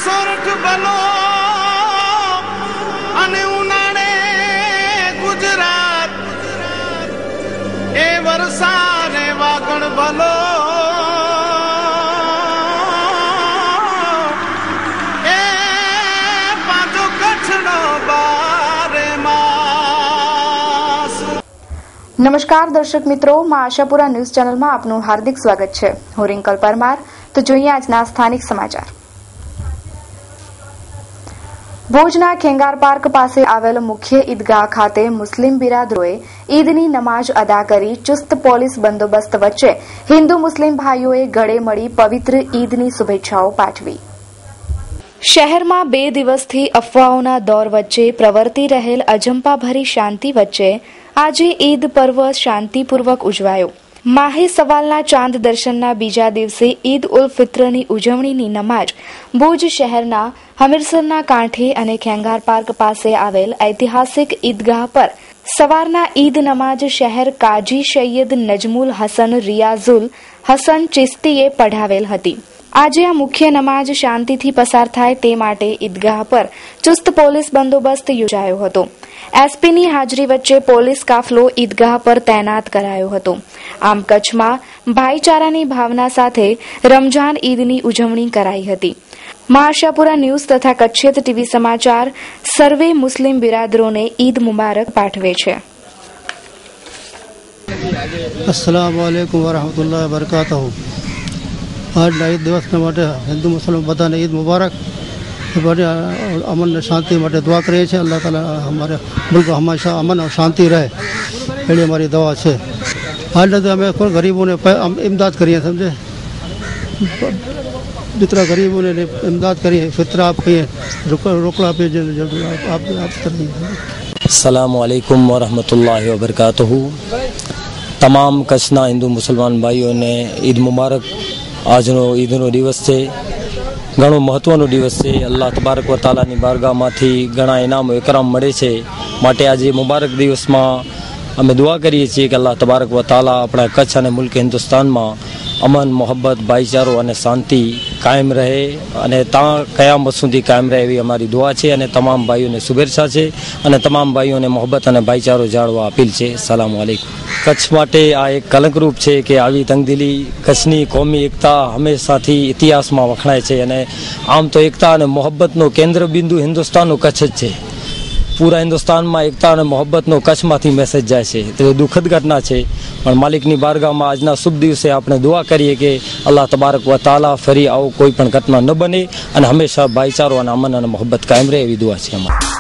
સોરઠ બલો અને ઉનાળે ગુજરાત એ વરસાદ વાગણ બલો એ પાછો કચ્છનો બારે માસ। નમસ્કાર દર્શક મિત્રો, માં આશાપુરા ન્યૂઝ ચેનલમાં આપનું હાર્દિક સ્વાગત છે। હું રિંકલ પરમાર। તો જોઈએ આજના સ્થાનિક સમાચાર। ભુજના ખેંગાર પાર્ક પાસે આવેલ મુખ્ય ઈદગાહ ખાતે મુસ્લિમ બિરાદરોએ ઈદની નમાઝ અદા કરી। ચુસ્ત પોલીસ બંદોબસ્ત વચ્ચે હિન્દુ મુસ્લિમ ભાઈઓએ ગળે મળી પવિત્ર ઈદની શુભેચ્છાઓ પાઠવી। શહેરમાં 2 દિવસથી અફવાઓના દોર વચ્ચે પ્રવર્તી રહેલ અજંપાભરી શાંતિ વચ્ચે આજે ઈદ પર્વ શાંતિપૂર્વક ઉજવાયો। માહે સવાલના ચાંદ દર્શનના બીજા દિવસે ઈદ ઉલ ફિત્રની ઉજવણીની નમાજ ભુજ શહેરના હમીરસરના કાંઠે અને ખેંગાર પાર્ક પાસે આવેલ ઐતિહાસિક ઈદગાહ પર સવારના ઈદ નમાજ શહેર કાજી સૈયદ નજમુલ હસન રિયાઝુલ હસન ચિસ્તીએ પઢાવેલ હતી। આજે આ મુખ્ય નમાજ શાંતિથી પસાર થાય તે માટે ઈદગાહ પર ચુસ્ત પોલીસ બંદોબસ્ત યોજાયો હતો। એસપીની હાજરી વચ્ચે પોલીસ કાફલો ઈદગાહ પર તૈનાત કરાયો હતો। આમ કચ્છમાં ભાઈચારાની ભાવના સાથે રમજાન ઈદની ઉજવણી કરાઈ હતી। માં આશાપુરા ન્યૂઝ તથા કચ્છિયત ટીવી સમાચાર સર્વે મુસ્લિમ બિરાદરોને ઈદ મુબારક પાઠવે છે। अस्सलाम वालेकुम वरहमतुल्लाहि वबरकातुहू। આજના ઈદ દિવસના માટે હિન્દુ મુસ્લિમ બધાને ઈદ મુબારક। અમન અને શાંતિ માટે દુઆ કરીએ છીએ। અલ્લાહ તાલા અમારે મુલ્ક હંમેશા અમન और શાંતિ રહે એવી અમારી દવા છે। આજના અમે કોઈ ગરીબોને ઇમદાદ કરીએ, સમજે, जितना गरीबों ने इमदाद करी है, फितरा आपकी रोकड़ा पे आप अस्सलामु अलैकुम वरहमतुल्लाहि वबरकातुहू। તમામ કચ્છના હિન્દુ મુસલમાન ભાઈઓને ઈદ મુબારક। આજનો ઈદનો દિવસ છે, ઘણો મહત્વનો દિવસ છે। અલ્લાહ તબારક વ તાલાની બારગાહમાંથી ઘણા ઇનામો ઇકરામ મળે છે, માટે આજે મુબારક દિવસમાં અમે દુઆ કરીએ છીએ કે અલ્લાહ તબારક વ તાલા આપણા કચ્છ અને મુલ્ક હિન્દુસ્તાનમાં અમન, મોહબ્બત, ભાઈચારો અને શાંતિ કાયમ રહે અને કયામત સુધી કાયમ રહે એવી અમારી દુઆ છે અને તમામ ભાઈઓને શુભેચ્છા છે અને તમામ ભાઈઓને મોહબ્બત અને ભાઈચારો જાળવા અપીલ છે। સલામ વાલેકુમ। કચ્છ માટે આ એક કલંકરૂપ છે કે આવી તંગદિલી કચ્છની કોમી એકતા હંમેશાથી ઇતિહાસમાં વખણાય છે અને આમ તો એકતા અને મોહબ્બતનો કેન્દ્ર બિંદુ હિન્દુસ્તાનનું કચ્છ જ છે। પૂરા હિન્દુસ્તાનમાં એકતા અને મોહબ્બતનો કચ્છમાંથી મેસેજ જાય છે, તે દુઃખદ ઘટના છે। પણ માલિકની બારગાહમાં આજના શુભ દિવસે આપણે દુઆ કરીએ કે અલ્લાહ તબારક વ તાલા ફરી આવો કોઈ પણ ઘટના ન બને અને હંમેશા ભાઈચારો અને અમન અને મોહબ્બત કાયમ રહે એવી દુઆ છે અમારી।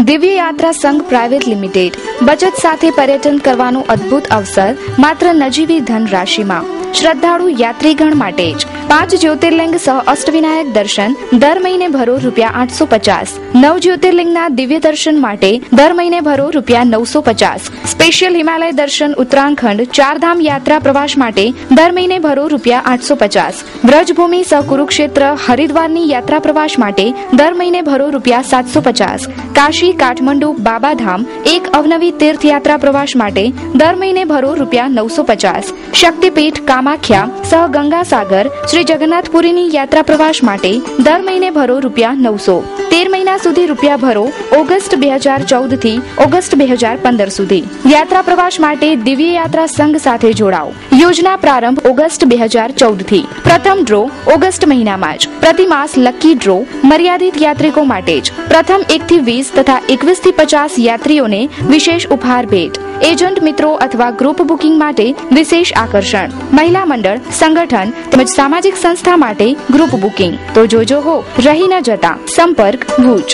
દિવ્ય યાત્રા સંઘ પ્રાઇવેટ લિમિટેડ બચત સાથે પર્યટન કરવાનો અદ્ભુત અવસર માત્ર નજીવી ધનરાશિમાં। શ્રદ્ધાળુ યાત્રીગણ માટે જ 5 જ્યોતિર્લિંગ સહ અષ્ટવિનાયક દર્શન દર મહિને ભરો ₹850। 9 જ્યોતિર્લિંગના દિવ્ય દર્શન માટે દર મહિને ભરો ₹950। સ્પેશિયલ હિમાલય દર્શન ઉત્તરાખંડ 4 ધામ યાત્રા પ્રવાસ માટે દર મહિને ભરો ₹850। વ્રજભૂમિ સહ કુરુક્ષેત્ર હરિદ્વારની યાત્રા પ્રવાસ માટે દર મહિને ભરો ₹750। કાશી, કાઠમંડુ, બાબાધામ એક અવનવી તીર્થયાત્રા પ્રવાસ માટે દર મહિને ભરો ₹950। શક્તિપીઠ કામાખ્યા સહ ગંગાસાગર શ્રી જગન્નાથપુરીની યાત્રા પ્રવાસ માટે દર મહિને ભરો ₹900। 13 મહિના સુધી રૂપિયા ભરો ઓગસ્ટ 2014 થી ઓગસ્ટ 2015 સુધી। યાત્રા પ્રવાસ માટે દિવ્ય યાત્રા સંઘ સાથે જોડાઓ। યોજના પ્રારંભ ઓગસ્ટ 2014 થી। પ્રથમ ડ્રો ઓગસ્ટ મહિનામાં જ। પ્રતિમાસ લકી ડ્રો મર્યાદિત યાત્રિકો માટે જ। પ્રથમ 1 થી 20 તથા 21 થી 50 યાત્રીઓને વિશેષ ઉપહાર ભેટ। એજન્ટ મિત્રો અથવા ગ્રુપ બુકિંગ માટે વિશેષ આકર્ષણ। મહિલા મંડળ, સંગઠન તેમજ સામાજિક સંસ્થા માટે ગ્રુપ બુકિંગ। તો જોજો હો, રહી ન જતા। સંપર્ક ભુજ।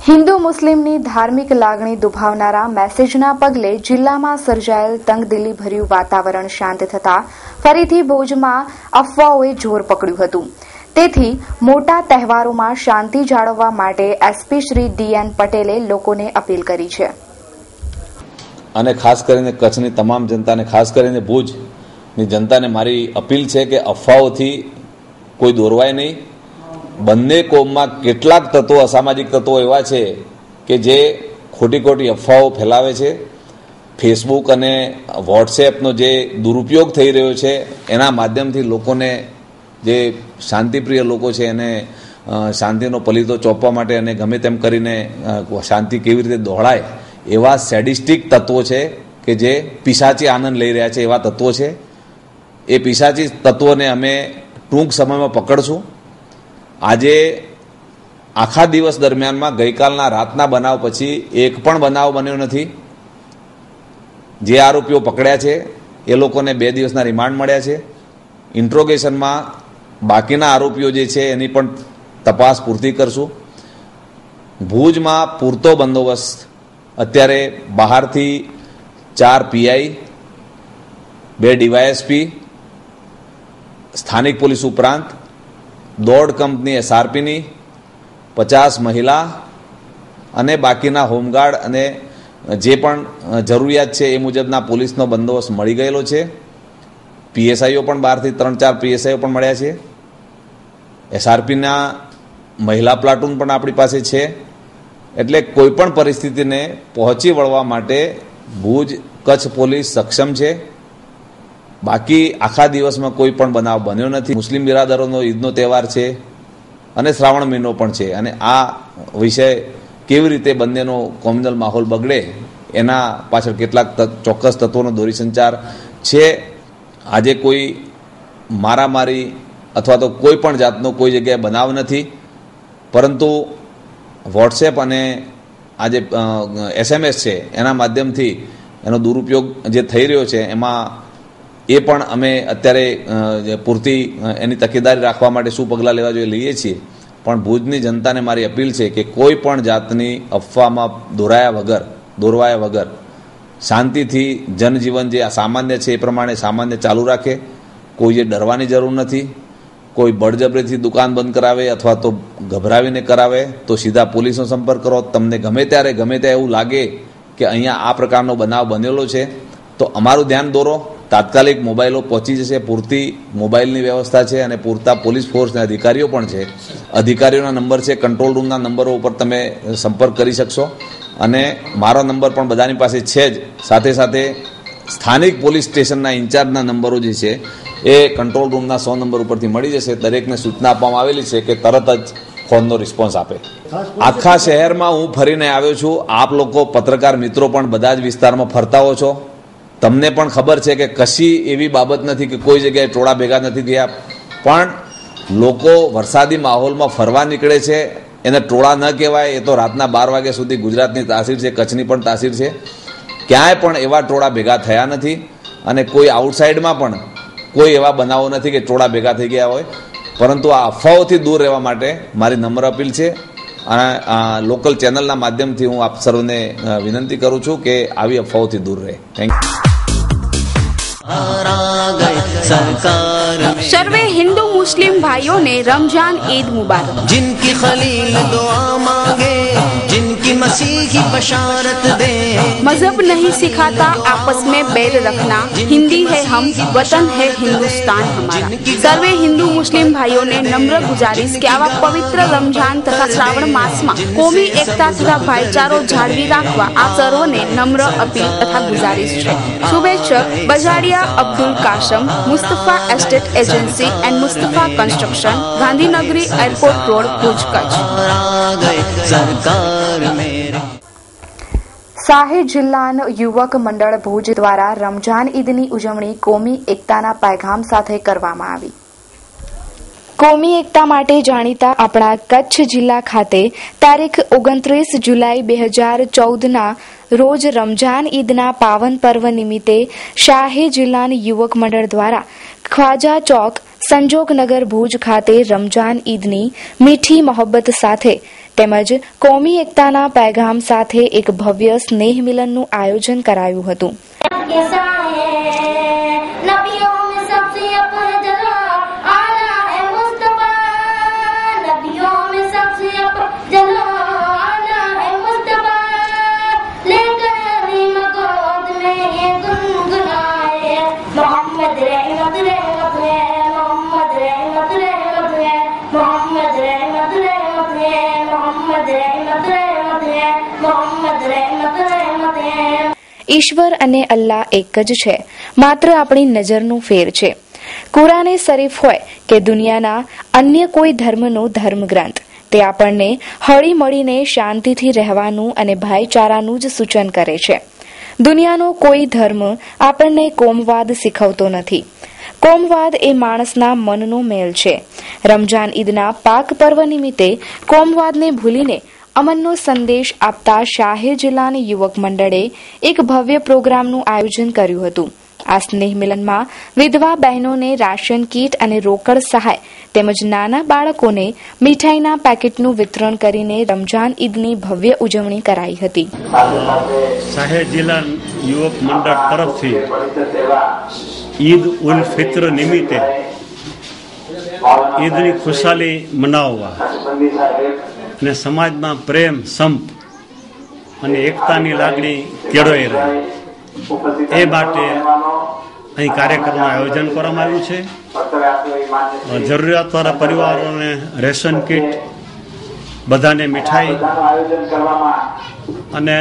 હિન્દુ મુસ્લિમની ધાર્મિક લાગણી દુભાવનારા મેસેજના પગલે જિલ્લામાં સર્જાયેલ તંગદિલી ભર્યું વાતાવરણ શાંત થતા ફરીથી ભુજમાં અફવાઓએ જોર પકડ્યું હતું। તેથી મોટા તહેવારોમાં શાંતિ જાળવવા માટે એસપી શ્રી ડીએન પટેલે લોકોને અપીલ કરી છે અને ખાસ કરીને કચ્છની તમામ જનતાને, ખાસ કરીને ભુજની જનતાને મારી અપીલ છે કે અફવાઓથી કોઈ દોરવાય નહીં। બંને કોમમાં કેટલાક તત્વો, અસામાજિક તત્વો એવા છે કે જે ખોટી ખોટી અફવાઓ ફેલાવે છે ફેસબુક અને વોટ્સએપનો જે દુરુપયોગ થઈ રહ્યો છે એના માધ્યમથી લોકોને, જે શાંતિપ્રિય લોકો છે એને શાંતિનો પલીતો ચોંપવા માટે અને ગમે તેમ કરીને શાંતિ કેવી રીતે દોહળાય એવા સેડિસ્ટિક તત્વો છે કે જે પિશાચી આનંદ લઈ રહ્યા છે એવા તત્વો છે. એ પિશાચી તત્વોને અમે ટૂંક સમયમાં પકડશું. આજે આખા દિવસ દરમિયાનમાં ગઈકાલના રાતના બનાવ પછી એક પણ બનાવ બન્યો નથી. જે આરોપીઓ પકડ્યા છે એ લોકોને 2 દિવસના રિમાન્ડ મળ્યા છે. ઇન્ટ્રોગેશનમાં બાકીના આરોપીઓ જે છે એની પણ તપાસ પૂરતી કરશું. ભુજમાં પૂરતો બંદોબસ્ત, અત્યારે બહારથી 4 પીઆઈ, 2 ડીવાયએસપી, સ્થાનિક પોલીસ ઉપરાંત 1.5 કંપની એસઆરપીની, 50 મહિલા અને બાકીના હોમગાર્ડ અને જે પણ જરૂરિયાત છે એ મુજબના પોલીસનો બંદોબસ્ત મળી ગયેલો છે. પીએસઆઈઓ પણ બહારથી 3-4 પીએસઆઈઓ પણ મળ્યા છે. એસઆરપીના મહિલા પ્લાટૂન પણ આપણી પાસે છે. એટલે કોઈ પણ પરિસ્થિતિને પહોંચી વળવા માટે ભુજ કચ્છ પોલીસ સક્ષમ છે. બાકી આખા દિવસમાં કોઈ પણ બનાવ બન્યો નથી. મુસ્લિમ બિરાદરોનો ઈદનો તહેવાર છે અને શ્રાવણ મહિનો પણ છે, અને આ વિષય કેવી રીતે બંનેનો કોમ્યુનલ માહોલ બગડે એના પાછળ કેટલાક ચોક્કસ તત્વોનો દોરી સંચાર છે. આજે કોઈ મારામારી અથવા તો કોઈ પણ જાતનો કોઈ જગ્યાએ બનાવ નથી, પરંતુ વોટ્સએપ અને આ જે SMS છે એના માધ્યમથી એનો દુરુપયોગ જે થઈ રહ્યો છે એમાં એ પણ અમે અત્યારે પૂરતી એની તકેદારી રાખવા માટે શું પગલાં લેવા જોઈએ લઈએ છીએ. પણ ભુજની જનતાને મારી અપીલ છે કે કોઈ પણ જાતની અફવામાં દોરવાયા વગર શાંતિથી જનજીવન જે સામાન્ય છે એ પ્રમાણે સામાન્ય ચાલુ રાખે. કોઈએ ડરવાની જરૂર નથી. કોઈ બળજબરીથી દુકાન બંધ કરાવે અથવા તો ગભરાવીને કરાવે તો સીધા પોલીસનો સંપર્ક કરો. તમને ગમે ત્યારે એવું લાગે કે અહીંયા આ પ્રકારનો બનાવ બનેલો છે તો અમારું ધ્યાન દોરો. તાત્કાલિક મોબાઈલો પહોંચી જશે. પૂરતી મોબાઈલની વ્યવસ્થા છે અને પૂરતા પોલીસ ફોર્સના અધિકારીઓ પણ છે. અધિકારીઓના નંબર છે, કંટ્રોલ રૂમના નંબરો ઉપર તમે સંપર્ક કરી શકશો. અને મારો નંબર પણ બધાની પાસે છે જ. સાથે સાથે સ્થાનિક પોલીસ સ્ટેશનના ઇન્ચાર્જના નંબરો જે છે એ કંટ્રોલ રૂમના 100 નંબર ઉપરથી મળી જશે. દરેકને સૂચના આપવામાં આવેલી છે કે તરત જ ફોનનો રિસ્પોન્સ આપે. આખા શહેરમાં હું ફરીને આવ્યો છું. આપ લોકો પત્રકાર મિત્રો પણ બધા જ વિસ્તારમાં ફરતા હો છો. તમને પણ ખબર છે કે કશી એવી બાબત નથી કે કોઈ જગ્યાએ ટોળા ભેગા નથી થયા, પણ લોકો વરસાદી માહોલમાં ફરવા નીકળે છે. એને ટોળા ન કહેવાય. એ તો રાતના 12 વાગ્યા સુધી ગુજરાતની તાસીર છે, કચ્છની પણ તાસીર છે. ક્યાંય પણ એવા ટોળા ભેગા થયા નથી અને કોઈ આઉટસાઇડમાં પણ કોઈ એવા બનાવો નથી કે ટોળા ભેગા થઈ ગયા હોય. પરંતુ આ અફવાઓથી દૂર રહેવા માટે મારી નમ્ર અપીલ છે. અને લોકલ ચેનલના માધ્યમથી હું આપ સર્વને વિનંતી કરું છું કે આવી અફવાઓથી દૂર રહે. Thank you. सर्वे हिंदू मुस्लिम भाइयों ने रमजान ईद मुबारक. जिनकी खलील दुआ मांगे, जिनकी मसीही बशारत दे. मजहब नहीं सिखाता आपस में बैर रखना. हिंदी है हम, वतन है हिंदुस्तान हमारा. सर्वे हिंदू मुस्लिम भाइयों ने नम्र गुजारिश કે આવા પવિત્ર રમજાન તથા શ્રાવણ માસમાં કોમી એકતા તથા ભાઈચારો જાળવી રાખવા આ સર્વને નમ્ર અપીલ તથા ગુજારિશ છે. શુભેચ્છક Bajadiya Abdul Kasam, Mustafa estate agency and Mustafa construction, Gandhinagari airport road, Bhuj, Kutch. શાહી જિલ્લાના યુવક મંડળ ભુજ દ્વારા રમજાન ઈદની ઉજવણી કોમી એકતાના પેગામ સાથે કરવામાં આવી. કોમી એકતા માટે જાણીતા આપણા કચ્છ જિલ્લા ખાતે તારીખ 29 જુલાઈ 2014ના રોજ રમજાન ઈદના પાવન પર્વ નિમિત્તે શાહી જિલ્લાના યુવક મંડળ દ્વારા ખ્વાજા ચોક, સંજોગનગર, ભુજ ખાતે રમજાન ઈદની મીઠી મોહબ્બત સાથે તેમજ કોમી એકતાના પેગામ સાથે એક ભવ્ય સ્નેહ મિલનનું આયોજન કરાયું હતું. ઈશ્વર અને અલ્લાહ એક જ છે, માત્ર આપણી નજરનું ફેર છે. કુરાને શરીફ હોય કે દુનિયાના અન્ય કોઈ ધર્મનો ધર્મગ્રંથ, તે આપણને હળી મળીને શાંતિથી રહેવાનું અને ભાઈચારાનું જ સૂચન કરે છે. દુનિયાનો કોઈ ધર્મ આપણને કોમવાદ શીખવતો નથી. કોમવાદ એ માણસના મનનો મેલ છે. રમજાન ઈદના પાક પર્વ નિમિત્તે કોમવાદને ભૂલીને અમનનો સંદેશ આપતા શાહે જિલ્લાની યુવક મંડળે એક ભવ્ય પ્રોગ્રામનું આયોજન કર્યું હતું. આ સ્નેહ મિલનમાં વિધવા બહેનોને રાશન કીટ અને રોકડ સહાય તેમજ નાના બાળકોને મીઠાઈના પેકેટનું વિતરણ કરીને રમજાન ઈદની ભવ્ય ઉજવણી કરાઈ હતી. શાહે જિલ્લા યુવક મંડળ તરફથી ઈદ ઉલ ફિત્ર નિમિત્તે ઈદની ખુશાલી મનાવવા અને સમાજમાં પ્રેમ, સંપ અને એકતાની લાગણી કેળવાઈ રહે એ માટે અહીં કાર્યક્રમનું આયોજન કરવામાં આવ્યું છે. જરૂરિયાતવાળા પરિવારોને રેશન કીટ, બધાને મીઠાઈ અને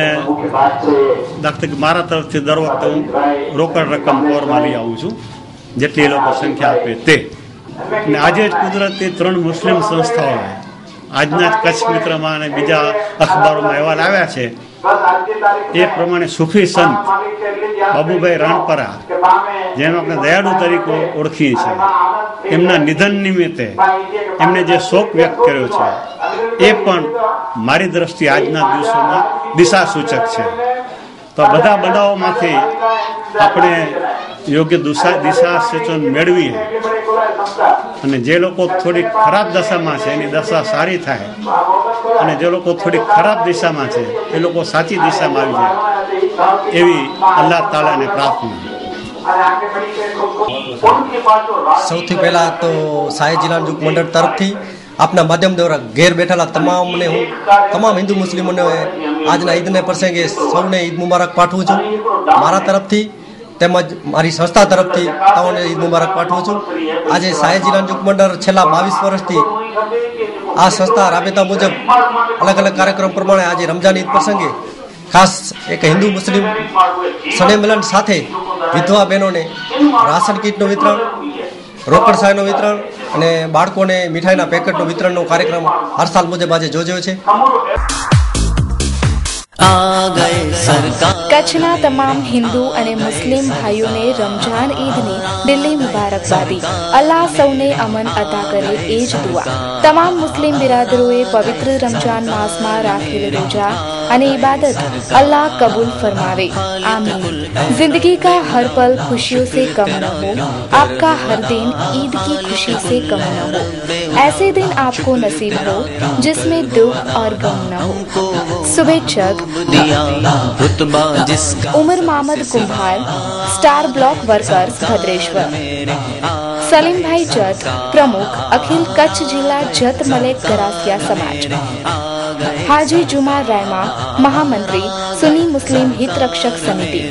દાખલા મારા તરફથી દર વખતે હું રોકડ રકમ કોરમાં લઈ આવું છું, જેટલી લોકો સંખ્યા આપે તે. અને આજે જ કુદરતી 3 મુસ્લિમ સંસ્થાઓએ આજના જ કચ્છ મિત્રમાં અને બીજા અખબારોમાં અહેવાલ આવ્યા છે એ પ્રમાણે સૂફી સંત બાબુભાઈ રાણપરા, જેને આપણે દયાળુ તરીકે ઓળખીએ છીએ, એમના નિધન નિમિત્તે એમણે જે શોક વ્યક્ત કર્યો છે એ પણ મારી દ્રષ્ટિએ આજના દિવસોમાં દિશા સૂચક છે. તો બધા બનાવોમાંથી આપણે યોગ્ય દિશા સૂચન મેળવીએ અને જે લોકો થોડી ખરાબ દશામાં છે એની દશા સારી થાય અને જે લોકો થોડી ખરાબ દિશામાં છે એ લોકો સાચી દિશામાં આવી જાય એવી અલ્લાહ તાલાને પ્રાર્થના. સૌથી પહેલા તો શાહે જિલ્લા યુવક મંડળ તરફથી આપના માધ્યમ દ્વારા ઘેર બેઠેલા તમામને હું તમામ હિન્દુ મુસ્લિમોને આજના ઈદને પ્રસંગે સૌને ઈદ મુબારક પાઠવું છું. મારા તરફથી તેમજ મારી સંસ્થા તરફથી સૌને ઈદ મુબારક પાઠવું છું. આજે શાહે જિલ્લા યુવક મંડળ છેલ્લા 22 વર્ષથી આ સંસ્થા રાબેતા મુજબ અલગ અલગ કાર્યક્રમ પ્રમાણે આજે રમજાન ઈદ પ્રસંગે ખાસ એક હિન્દુ મુસ્લિમ સ્નેહ મિલન સાથે વિધવા બહેનોને રાશન કીટનું વિતરણ, રોકડ સહાયનું વિતરણ અને બાળકોને મીઠાઈના પેકેટનું વિતરણનો કાર્યક્રમ હર સાલ મુજબ આજે યોજ્યો છે. કચ્છના તમામ હિન્દુ અને મુસ્લિમ ભાઈઓને રમજાન ઈદની દિલ્હી મુબારકબાદી. અલ્લાહ સૌને અમન અતા કરે એ જ દુઆ. તમામ મુસ્લિમ બિરાદરોએ પવિત્ર રમજાન માસમાં રાખેલ રોજા અને इबादत अल्लाह कबूल फरमावे, आमीन. जिंदगी का हर पल खुशियों से कम न हो, आपका हर दिन ईद की खुशी से कम न हो. ऐसे दिन आपको नसीब हो जिसमें दुख और गम न हो. शुभेच्छक Umar Mohammad Kumbhar, star block workers Bhadreshwar. Salim भाई जत, प्रमुख अखिल कच्छ जिला जत मलेक गरासिया समाज. हाजी जुमा रहमा, महामंत्री सुन्नी मुस्लिम हित रक्षक समिति.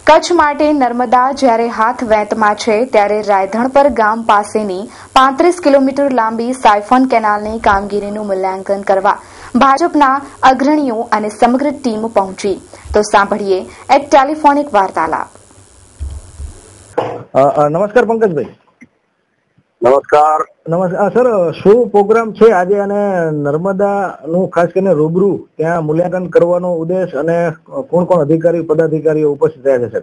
કચ્છ માટે નર્મદા જ્યારે હાથ વેંતમાં છે ત્યારે રાયધણપર ગામ પાસેની 35 કિલોમીટર લાંબી સાયફન કેનાલની કામગીરીનું મૂલ્યાંકન કરવા ભાજપના અગ્રણીઓ અને સમગ્ર ટીમ પહોંચી. તો સાંભળીએ એક ટેલિફોનિક વાર્તાલાપ. નમસ્કાર પંકજભાઈ. નમસ્કાર. સર, શું પ્રોગ્રામ છે આજે અને નર્મદાનું ખાસ કરીને રૂબરૂ ત્યાં મૂલ્યાંકન કરવાનો ઉદ્દેશ અને કોણ કોણ અધિકારી પદાધિકારીઓ ઉપસ્થિત રહ્યા છે?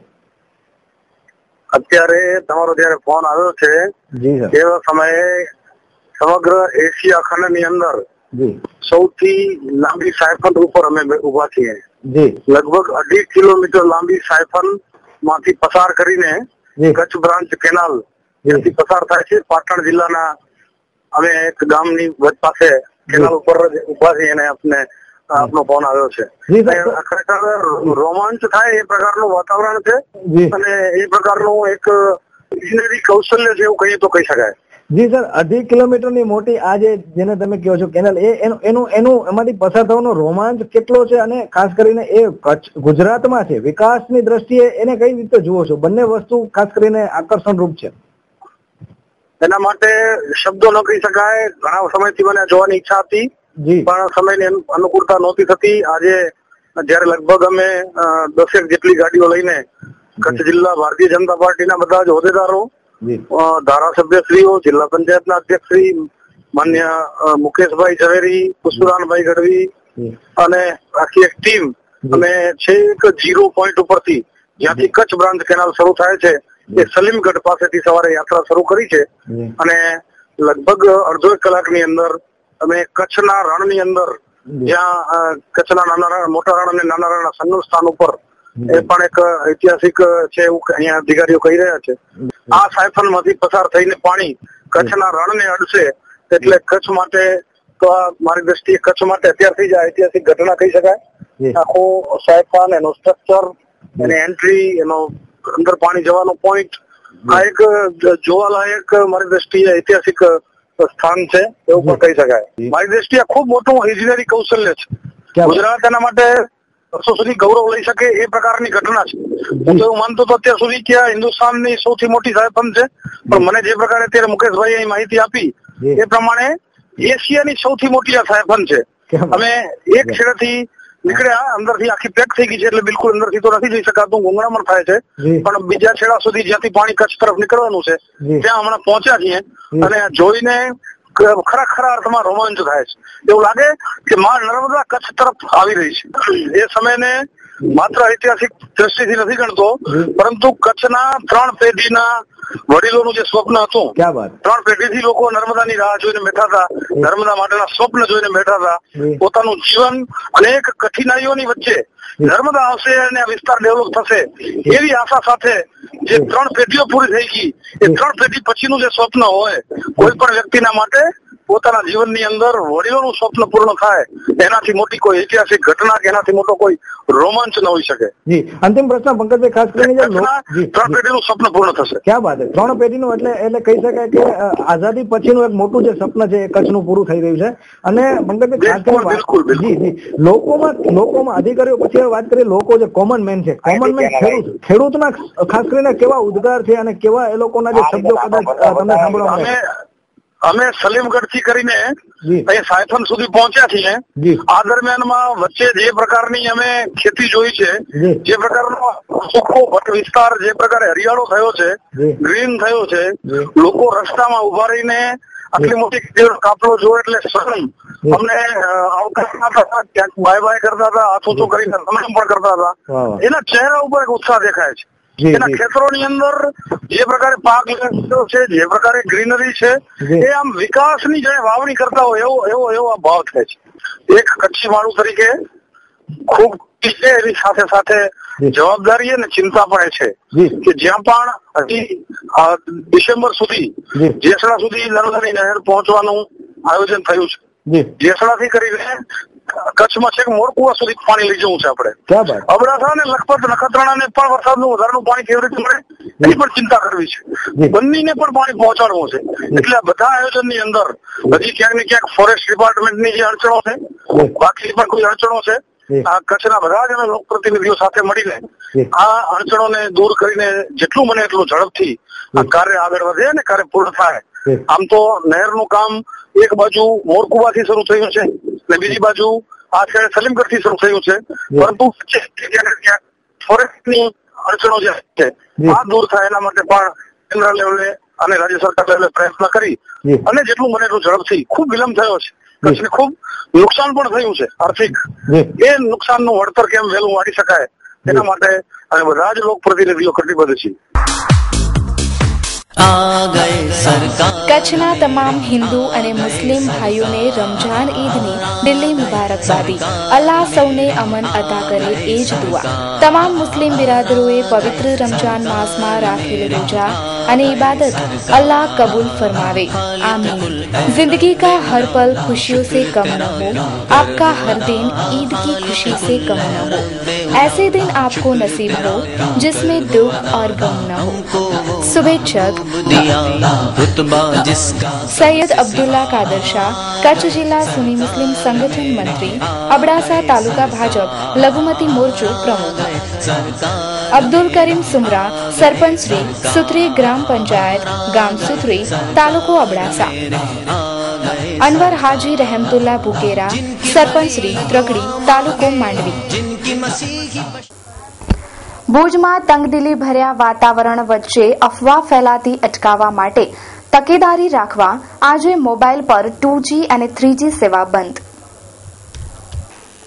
અત્યારે તમારો જયારે ફોન આવ્યો છે તે સમયે સમગ્ર એશિયા ખંડની અંદર સૌથી લાંબી સાયફન ઉપર અમે ઉભા છીએ. લગભગ 2.5 કિલોમીટર લાંબી સાયફન માંથી પસાર કરીને કચ્છ બ્રાન્ચ કેનાલ ત્યાંથી પસાર થાય છે. પાટણ જિલ્લાના અમે એક ગામની વચ પાસે કેનાલ ઉપર ઉભા છીએ અને આપનો ફોન આવ્યો છે. ખરેખર રોમાંચ થાય એ પ્રકારનું વાતાવરણ છે અને એ પ્રકારનું એક ઇજનેરી કૌશલ્ય છે એવું કહીએ તો કહી શકાય. જી સર, 2.5 કિલોમીટરની મોટી આ જેને તમે કહો છો કેનાલ, એનું એમાંથી પસાર થવાનો રોમાંચ કેટલો છે અને ખાસ કરીને એ કચ્છ ગુજરાતમાં છે, વિકાસની દ્રષ્ટિએ એને કઈ રીતે જુઓ છો? બંને વસ્તુ ખાસ કરીને આકર્ષણ રૂપ છે. એના માટે શબ્દો ન કહી શકાય. ઘણા સમયથી મને જોવાની ઈચ્છા હતી પણ સમયની અનુકૂળતા નહોતી થતી. આજે જયારે લગભગ અમે 10 જેટલી ગાડીઓ લઈને કચ્છ જિલ્લા ભારતીય જનતા પાર્ટીના બધા જ હોદ્દેદારો, ધારાસભ્યશ્રીઓ, જિલ્લા પંચાયતના અધ્યક્ષશ્રી માન્ય મુકેશભાઈ ઝવેરી, પુષ્પદાનભાઈ ગઢવી અને આખી એક ટીમ અમે છેક 0 પોઈન્ટ ઉપરથી જ્યાંથી કચ્છ બ્રાન્ચ કેનાલ શરૂ થાય છે એ સલીમગઢ પાસેથી સવારે યાત્રા શરૂ કરી છે અને લગભગ અડધો 1 કલાકની અંદર અમે કચ્છના રણની અંદર જ્યાં કચ્છના મોટા રણ અને નાના રણના સંગમ સ્થાન ઉપર એ પણ એક ઐતિહાસિક છે એવું અહીંયા અધિકારીઓ કહી રહ્યા છે. આ સાયફન માંથી પસાર થઈને પાણી કચ્છના રણને અડશે એટલે કચ્છ માટે તો આ મારી દ્રષ્ટિએ કચ્છ માટે અત્યારથી જ ઐતિહાસિક ઘટના કહી શકાય. આખો સાયફન, એનો સ્ટ્રક્ચર, એની એન્ટ્રી, એનો અંદર પાણી જવાનો પોઈન્ટ, આ એક જોવાલાયક મારી દ્રષ્ટિએ ઐતિહાસિક સ્થાન છે એવું પણ કહી શકાય. મારી દ્રષ્ટિએ ખૂબ મોટું ઇજનેરી કૌશલ્ય છે. ગુજરાત એના માટે વર્ષો સુધી ગૌરવ લઈ શકે એ પ્રકારની ઘટના છે. હું તો એવું માનતો હતો અત્યાર સુધી કે આ હિન્દુસ્તાનની સૌથી મોટી સાયફન છે, પણ મને જે પ્રકારે અત્યારે મુકેશભાઈ અહીં માહિતી આપી એ પ્રમાણે એશિયાની સૌથી મોટી આ સાયફન છે. અમે એક છેડેથી નીકળ્યા, અંદરથી આખી પેક થઈ ગઈ છે એટલે બિલકુલ અંદરથી તો નથી જઈ શકાતું, ગુંગળામણ થાય છે, પણ બીજા છેડા સુધી જ્યાંથી પાણી કચ્છ તરફ નીકળવાનું છે ત્યાં હમણાં પહોંચ્યા છીએ અને જોઈને ખરા અર્થમાં રોમાંચ થાય છે. એવું લાગે કે માં નર્મદા કચ્છ તરફ આવી રહી છે. એ સમયને માત્ર ઐતિહાસિક દ્રષ્ટિથી નથી ગણતો, પરંતુ કચ્છના 3 પેઢીના વડીલોનું જે સ્વપ્ન હતું, 3 પેઢીથી લોકો નર્મદાની રાહ જોઈને બેઠા હતા, નર્મદા માટેના સ્વપ્ન જોઈને બેઠા હતા. પોતાનું જીવન અનેક કઠિનાઈઓની વચ્ચે નર્મદા આવશે અને આ વિસ્તાર ડેવલપ થશે એવી આશા સાથે જે 3 પેઢીઓ પૂરી થઈ ગઈ, એ 3 પેઢી પછીનું જે સ્વપ્ન હોય કોઈ પણ વ્યક્તિના માટે પોતાના જીવનની અંદર વડીલોનું સ્વપ્ન પૂર્ણ થાય એનાથી મોટી કોઈ ઐતિહાસિક ઘટના કે એનાથી મોટો કોઈ રોમાંચ ન હોઈ શકે. જી, અંતિમ પ્રશ્ન પંકજભાઈ, ખાસ કરીને 3 પેઢીનું સ્વપ્ન પૂર્ણ થશે. ક્યાં વાત છે, 3 પેઢીનું એટલે કહી શકાય કે આઝાદી પછીનું એક મોટું જે સ્વપ્ન છે એ કચ્છનું પૂરું થઈ રહ્યું છે. અને પંકજભાઈ, ખાસ કરીને લોકોમાં અધિકારીઓ પછી વાત કરીએ, લોકો જે કોમન મેન છે, કોમન મેન ખેડૂતના ખાસ કરીને કેવા ઉદ્ગાર છે અને કેવા એ લોકોના જે શબ્દો કદાચ તમને સાંભળવા મળે? અમે સલીમગઢ થી કરીને અહીં સાયફન સુધી પહોંચ્યા છીએ. આ દરમિયાનમાં વચ્ચે જે પ્રકારની અમે ખેતી જોઈ છે, જે પ્રકારનો સુખો વિસ્તાર, જે પ્રકારે હરિયાળો થયો છે, ગ્રીન થયો છે, લોકો રસ્તામાં ઉભા રહીને આટલી મોટી કાપલો જોયો એટલે શરમ અમને આવકારતા હતા, ક્યાંક બાય બાય કરતા હતા, હાથ ઊંચું કરીને સન્માન પણ કરતા હતા. એના ચહેરા ઉપર એક ઉત્સાહ દેખાય છે. એના ખેતરોની અંદર જે પ્રકારે પાક છે, જે પ્રકારે ગ્રીનરી છે, એ આમ વિકાસની જાણે વાવણી કરતા હોય એવો આ ભાવ થાય છે. એક કચ્છી માણસ તરીકે ખૂબ એની સાથે સાથે જવાબદારી અને ચિંતા પણ છે કે જ્યાં પણ હજી ડિસેમ્બર સુધી, જેસડા સુધી નર્મદાની નહેર પહોંચવાનું આયોજન થયું છે. જેસડાથી કરીને કચ્છમાં છે કે મોરકુવા સુધી પાણી લઈ જવું છે આપણે. અબડાસા અને લખપત નખત્રાણાને પણ વરસાદનું વધારાનું પાણી કેવી રીતે મળે એની પણ ચિંતા કરવી છે. બંનેને પણ પાણી પહોંચાડવું છે. એટલે આ બધા આયોજનની અંદર હજી ક્યાંક ને ક્યાંક ફોરેસ્ટ ડિપાર્ટમેન્ટની જે અડચણો છે, બાકી પણ કોઈ અડચણો છે, આ કચ્છના બધા જ અમે લોકપ્રતિનિધિઓ સાથે મળીને આ અડચણોને દૂર કરીને જેટલું બને એટલું ઝડપથી આ કાર્ય આગળ વધે અને કાર્ય પૂર્ણ થાય. આમ તો નહેરનું કામ એક બાજુ મોરકુવાથી શરૂ થયું છે અને બીજી બાજુ આ છેડે સલીમગઢ થી શરૂ થયું છે, પરંતુ ફોરેસ્ટની અડચણો જે છે આ દૂર થાય એના માટે પણ કેન્દ્ર લેવલે અને રાજ્ય સરકાર લેવલે પ્રયત્ન કરી અને જેટલું બને એટલું ઝડપથી, ખૂબ વિલંબ થયો છે, કચ્છને ખૂબ નુકસાન પણ થયું છે આર્થિક, એ નુકસાનનું વળતર કેમ વહેલું વાળી શકાય એના માટે અને બધા જ લોકપ્રતિનિધિઓ કટિબદ્ધ છે. કચ્છના તમામ હિન્દુ અને મુસ્લિમ ભાઈઓને રમઝાન ઈદની દિલ્હી મુબારકબાદી. અલ્લાહ સૌને અમન અતા કરે એ જ દુઆ. તમામ મુસ્લિમ બિરાદરોએ પવિત્ર રમજાન માસમાં રાખેલ રોજા અને इबादत अल्लाह कबूल फरमावे, आमीन. जिंदगी का हर पल खुशियों से कम न हो, आपका हर दिन ईद की खुशी से कम न हो. ऐसे दिन आपको नसीब हो जिसमें दुख और गम न हो. शुभेच्छक सैयद अब्दुल्ला कादर शाह, कच्छ जिला सुन्नी मुस्लिम संगठन मंत्री, अबડાસા તાલુકા ભાજપ લઘુમતી મોરચો પ્રમુખ. અબ્દુલ કરીમ સુમરા, સરપંચ શ્રી, સુથરી ગ્રામ પંચાયત, ગામ સુથરી, તાલુકો અબડાસા. અનવર હાજી રહેમતુલ્લા ભુકેરા, સરપંચ શ્રી ત્રગડી, તાલુકો માંડવી. ભુજમાં તંગદિલી ભર્યા વાતાવરણ વચ્ચે અફવા ફેલાતી અટકાવવા માટે તકેદારી રાખવા આજે મોબાઈલ પર 2G અને 3G સેવા બંધ.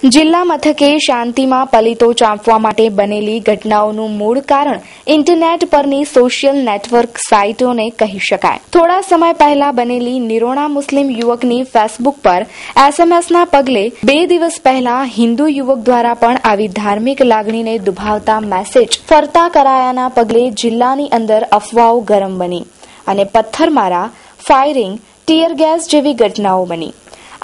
જિલ્લા મથકે શાંતિમાં પલીતો ચાંપવા માટે બનેલી ઘટનાઓનું મૂળ કારણ ઇન્ટરનેટ પરની સોશિયલ નેટવર્ક સાઇટોને કહી શકાય. થોડા સમય પહેલા બનેલી નિરોણા મુસ્લિમ યુવકની ફેસબુક પર એસએમએસના પગલે 2 દિવસ પહેલા હિન્દુ યુવક દ્વારા પણ આવી ધાર્મિક લાગણીને દુભાવતા મેસેજ ફરતા કરાયાના પગલે જિલ્લાની અંદર અફવાઓ ગરમ બની અને પથ્થરમારા, ફાયરિંગ, ટીયર ગેસ જેવી ઘટનાઓ બની.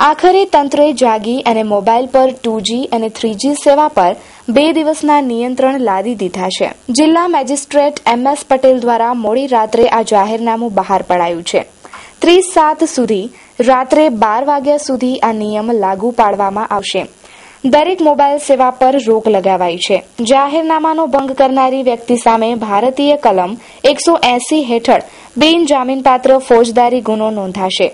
આખરે તંત્રે જાગી અને મોબાઈલ પર 2G અને 3G સેવા પર 2 દિવસના નિયંત્રણ લાદી દીધા છે. જિલ્લા મેજિસ્ટ્રેટ MS પટેલ દ્વારા મોડી રાત્રે આ જાહેરનામું બહાર પડાયું છે. 30/7 સુધી રાત્રે 12 વાગ્યા સુધી આ નિયમ લાગુ પાડવામાં આવશે. દરેક મોબાઈલ સેવા પર રોક લગાવાઈ છે. જાહેરનામાનો ભંગ કરનારી વ્યક્તિ સામે ભારતીય કલમ 180 હેઠળ બિનજામીનપાત્ર ફોજદારી ગુનો નોંધાશે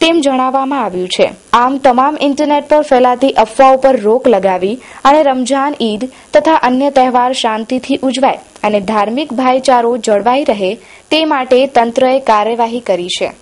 તેમ જણાવવામાં આવ્યું છે. આમ તમામ ઇન્ટરનેટ પર ફેલાતી અફવાઓ પર રોક લગાવી અને રમઝાન, ઈદ તથા અન્ય તહેવાર શાંતિથી ઉજવાય અને ધાર્મિક ભાઈચારો જળવાઈ રહે તે માટે તંત્રએ કાર્યવાહી કરી છે.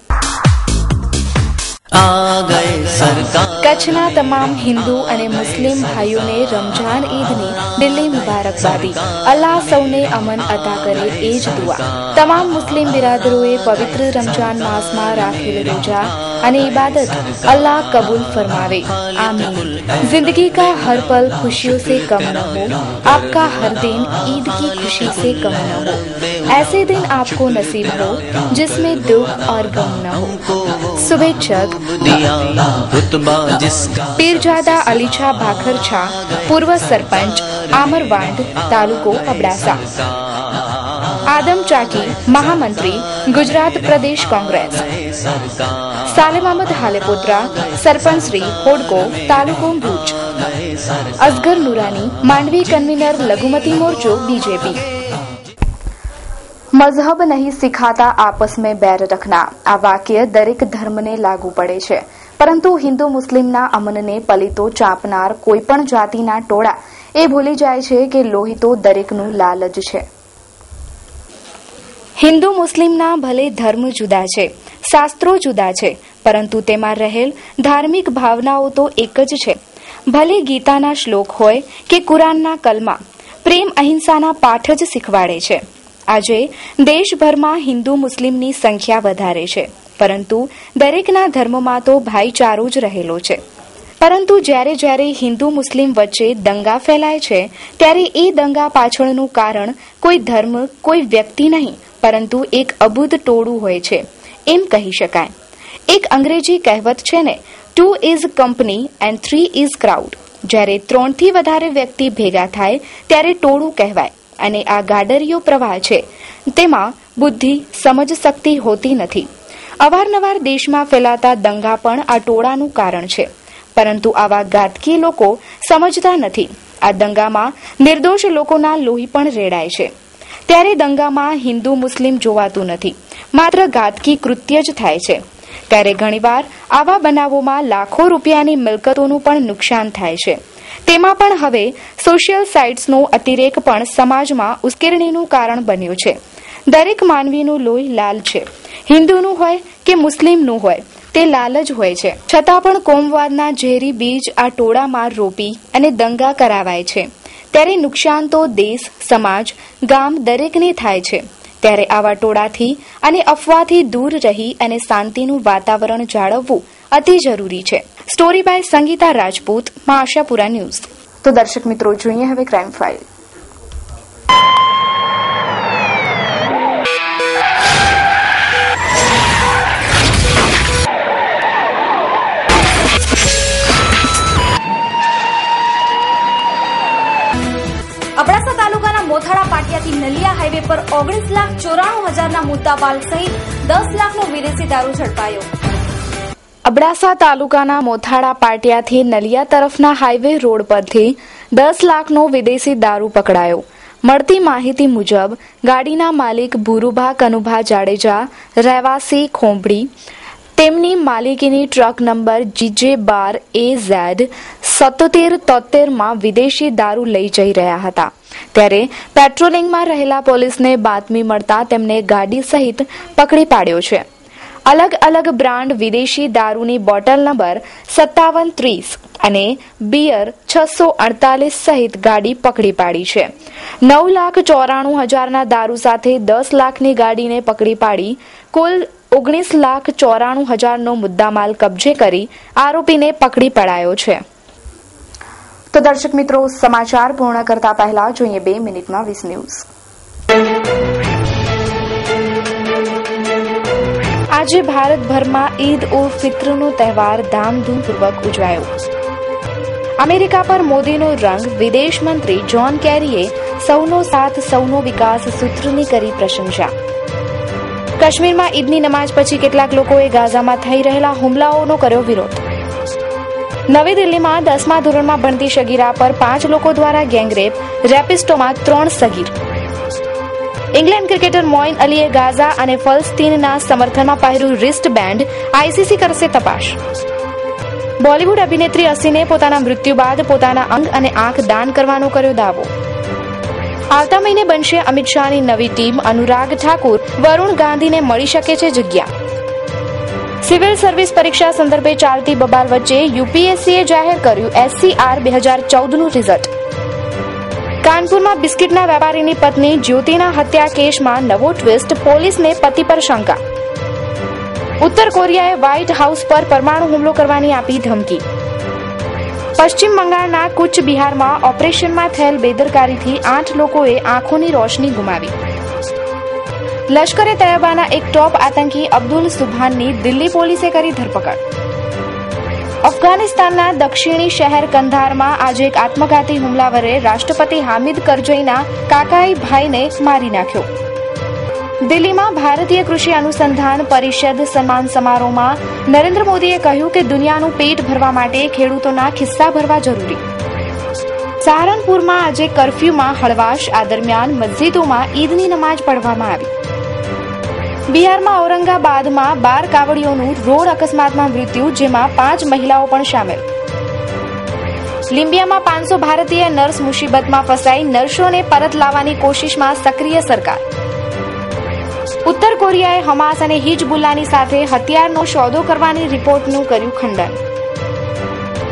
કચ્છના તમામ હિન્દુ અને મુસ્લિમ ભાઈઓને રમઝાન ઈદની દિલ્હી મુબારકબાદી. અલ્લાહ સૌને અમન અતા કરે એ જ દુઆ. તમામ મુસ્લિમ બિરાદરોએ પવિત્ર રમઝાન માસમાં રાખેલ રોજા અને इबादत अल्लाह कबूल फरमावे, आमीन. जिंदगी का हर पल खुशियों से कम न हो, आपका हर दिन ईद की खुशी से कम न हो. ऐसे दिन आपको नसीब हो जिसमें दुख और गम न हो. शुभेच्छक पीरजादा अलीछा भाखरछा, पूर्व सरपंच, आमरवांड, तालुको अबડાસા. आदम चाकी, महामंत्री, गुजरात प्रदेश कांग्रेस. सालेम अहमद हालेपुत्रा, सरपंच श्री होडको, तालुको भूज. असगर नुरानी, मांडवी कन्वीनर, लघुमती मोर्चो, बीजेपी. मजहब नहीं सिखाता आपस में बैर रखना. आ वाक्य दरेक धर्मने लागू पड़े છે, પરંતુ હિન્દુ મુસ્લિમના અમનને પલિતો ચાંપનાર કોઈપણ જાતિના ટોળા એ ભૂલી જાય છે કે લોહી તો દરેકનું લાલ જ છે. હિન્દુ મુસ્લિમના ભલે ધર્મ જુદા છે, શાસ્ત્રો જુદા છે, પરંતુ તેમાં રહેલ ધાર્મિક ભાવનાઓ તો એક જ છે. ભલે ગીતાના શ્લોક હોય કે કુરાનના કલમા, પ્રેમ અહિંસાના પાઠ જ શીખવાડે છે. આજે દેશભરમાં હિન્દુ મુસ્લિમની સંખ્યા વધારે છે, પરંતુ દરેકના ધર્મમાં તો ભાઈચારો જ રહેલો છે. પરંતુ જ્યારે જ્યારે હિન્દુ મુસ્લિમ વચ્ચે દંગા ફેલાય છે, ત્યારે એ દંગા પાછળનું કારણ કોઈ ધર્મ, કોઈ વ્યક્તિ નહીં, પરંતુ એક અબૂધ ટોળું હોય છે એમ કહી શકાય. એક અંગ્રેજી કહેવત છે ને, 2 is company and 3 is crowd. જ્યારે 3 થી વધારે વ્યક્તિ ભેગા થાય ત્યારે ટોળું કહેવાય. અને આ ગાડરિયો પ્રવાહ છે, તેમાં બુદ્ધિ, સમજ શક્તિ હોતી નથી. અવારનવાર દેશમાં ફેલાતા દંગા પણ આ ટોળાનું કારણ છે, પરંતુ આવા ઘાતકી લોકો સમજતા નથી. આ દંગામાં નિર્દોષ લોકોના લોહી પણ રેડાય છે. ત્યારે દંગામાં હિન્દુ મુસ્લિમ જોવાતું નથી, માત્ર ઘાતકી કૃત્ય જ થાય છે. ત્યારે ઘણીવાર આવા બનાવોમાં લાખો રૂપિયાની મિલકતોનું પણ નુકસાન થાય છે. તેમાં પણ હવે સોશિયલ સાઇટ્સનો અતિરેક પણ સમાજમાં ઉશ્કેરણીનું કારણ બન્યું છે. દરેક માનવીનું લોહી લાલ છે. હિન્દુનું હોય કે મુસ્લિમનું હોય, તે લાલ જ હોય છે. છતાં પણ કોમવાદના ઝેરી બીજ આ ટોળામાં રોપી અને દંગા કરાવાય છે. ત્યારે નુકસાન તો દેશ, સમાજ, ગામ દરેકને થાય છે. ત્યારે આવા ટોળાથી અને અફવાથી દૂર રહી અને શાંતિનું વાતાવરણ જાળવવું અતિ જરૂરી છે. સ્ટોરી બાય સંગીતા રાજપૂત, માં આશાપુરા ન્યૂઝ. તો દર્શક મિત્રો, જોઈએ હવે ક્રાઇમ ફાઇલ. અબડાસા તાલુકાના મોથાળા પાટિયાથી નલિયા હાઈવે પર 19,94,000ના મુદ્દામાલ સહિત 10 લાખનો વિદેશી દારૂ ઝડપાયો. અબડાસા તાલુકાના મોથાળા પાટિયાથી નલિયા તરફના હાઈવે રોડ પરથી 10 લાખનો વિદેશી દારૂ પકડાયો. મળતી માહિતી મુજબ ગાડીના માલિક ભૂરુભા કનુભા જાડેજા, રહેવાસી ખોંભડી, તેમની માલિકીની ટ્રક નંબર GJ12AZ 7773માં વિદેશી દારૂ લઈ જઈ રહ્યા હતા ત્યારે પેટ્રોલિંગમાં રહેલા પોલીસને બાતમી મળતા તેમને ગાડી સહિત પકડી પાડ્યો છે. અલગ અલગ બ્રાન્ડ વિદેશી દારૂની બોટલ નંબર 5730 અને બિયર 648 સહિત ગાડી પકડી પાડી છે. 9,94,000ના દારૂ સાથે 10 લાખની ગાડીને પકડી પાડી કુલ 19,94,000નો મુદ્દામાલ કબજે કરી આરોપીને પકડી પડાયો છે. તો દર્શક મિત્રો, સમાચાર પૂર્ણ કરતા પહેલા જોઈએ 2 મિનિટમાં 20 ન્યૂઝ. આજે ભારતભરમાં ઈદ ઉલ ફિત્રનો તહેવાર ધામધૂમપૂર્વક ઉજવાયો. અમેરિકા પર મોદીનો રંગ. વિદેશ મંત્રી જ્હોન કેરીએ સૌનો સાથ સૌનો વિકાસ સૂત્રની કરી પ્રશંસા. કાશ્મીરમાં ઈદની નમાઝ પછી કેટલાક લોકોએ ગાઝામાં થઈ રહેલા હુમલાઓનો કર્યો વિરોધ. નવી દિલ્હીમાં 10મા ધોરણમાં ભણતી સગીરા પર 5 લોકો દ્વારા ગેંગરેપ. રેપિસ્ટોમાં 3 સગીર. ઇંગ્લેન્ડ ક્રિકેટર મોઇન અલીએ ગાઝા અને ફલસ્તીનના સમર્થનમાં પહેર્યું રિસ્ટ બેન્ડ. આઈસીસી કરશે તપાસ. બોલિવૂડ અભિનેત્રી અસીને પોતાના મૃત્યુ બાદ પોતાના અંગ અને આંખ દાન કરવાનો કર્યો દાવો. આવતા મહિને બનશે અમિત શાહની નવી ટીમ. અનુરાગ ઠાકુર વરુણ ગાંધીને મળી શકે છે જગ્યા. સિવિલ સર્વિસ પરીક્ષા સંદર્ભે ચાલતી બબાલ વચ્ચે યુપીએસસીએ જાહેર કર્યું SCR 2014નું રિઝલ્ટ. કાનપુરમાં બિસ્કિટના વેપારીની પત્ની જ્યોતિના હત્યા કેસમાં નવો ટ્વિસ્ટ. પોલીસને પતિ પર શંકા. ઉત્તર કોરિયાએ વ્હાઇટ હાઉસ પર પરમાણુ હુમલો કરવાની આપી ધમકી. પશ્ચિમ બંગાળના કુચ બિહારમાં ઓપરેશનમાં થયેલ બેદરકારીથી 8 લોકોએ આંખોની રોશની ગુમાવી. લશ્કરે તૈયબાના એક ટોપ આતંકી અબ્દુલ સુભાનની દિલ્હી પોલીસે કરી ધરપકડ. અફઘાનિસ્તાનના દક્ષિણી શહેર કંધારમાં આજે એક આત્મઘાતી હુમલાવરે રાષ્ટ્રપતિ હામિદ કરઝઈના કાકાઈ ભાઈને મારી નાખ્યો. દિલ્હીમાં ભારતીય કૃષિ અનુસંધાન પરિષદ સન્માન સમારોહમાં નરેન્દ્ર મોદીએ કહ્યું કે દુનિયાનું પેટ ભરવા માટે ખેડૂતોના ખિસ્સા ભરવા જરૂરી. સહારનપુરમાં આજે કર્ફ્યુમાં હળવાશ. આ દરમિયાન મસ્જિદોમાં ઈદની નમાઝ પઢવામાં આવી. બિહારમાં ઔરંગાબાદમાં 12 કાવડીઓનું રોડ અકસ્માતમાં મૃત્યુ, જેમાં 5 મહિલાઓ પણ સામેલ. લીંબિયામાં 500 ભારતીય નર્સ મુસીબતમાં ફસાઈ. નર્સોને પરત લાવવાની કોશિશમાં સક્રિય સરકાર. ઉત્તર કોરિયાએ હમાસ અને હિજબુલ્લાની સાથે હથિયારનો સોદો કરવાની રિપોર્ટનું કર્યું ખંડન.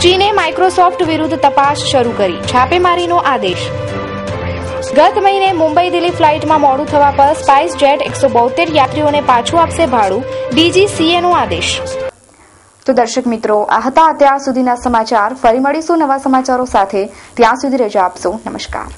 ચીને માઇક્રોસોફ્ટ વિરુદ્ધ તપાસ શરૂ કરી. છાપેમારીનો આદેશ. ગત મહિને મુંબઈ દિલ્હી ફ્લાઇટમાં મોડું થવા પર સ્પાઇસ જેટ 172 યાત્રીઓને પાછું આપશે ભાડું. DGCAનો આદેશ. તો દર્શક મિત્રો, આ હતા અત્યાર સુધીના સમાચાર. ફરી મળીશું નવા સમાચારો સાથે. ત્યાં સુધી રજા આપશો. નમસ્કાર.